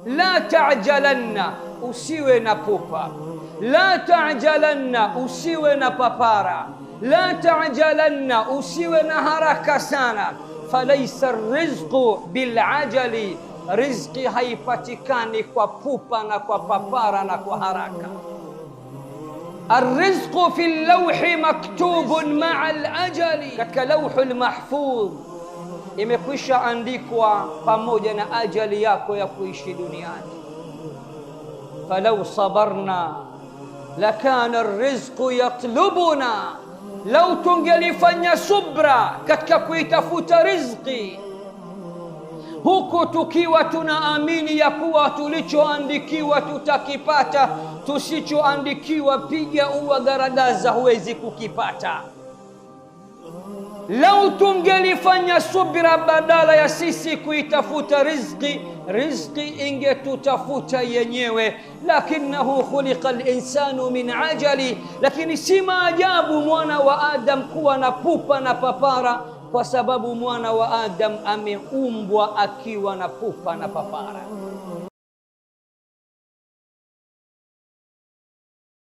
la ta'jalanna, usiwe na pupa. La ta'jalanna, usiwe na papara. La ta'jalanna, usiwe na haraka sana. Falaysa rizqu bilajali, rizqi haipatikani kwa pupa na kwa papara na kwa haraka. Arrizqu fi lawhi maktubun ma'a alajali, katika lawhul mahfudh imekwisha andikwa pamoja na ajali yako ya kuishi duniani. Falau sabarna lakana arrizqu yatlubuna, lau tungelifanya subra katika kuitafuta rizqi, huku tukiwa tunaamini ya kuwa tulichoandikiwa tutakipata, tusichoandikiwa piga uwa garagaza huwezi kukipata. Lau tungelifanya subra badala ya sisi kuitafuta rizqi, rizqi ingetutafuta yenyewe. Lakinahu khuliqa al-insanu min ajali, lakini si maajabu mwana wa Adam kuwa na pupa na papara, kwa sababu mwana wa Adam ameumbwa akiwa na pupa na papara.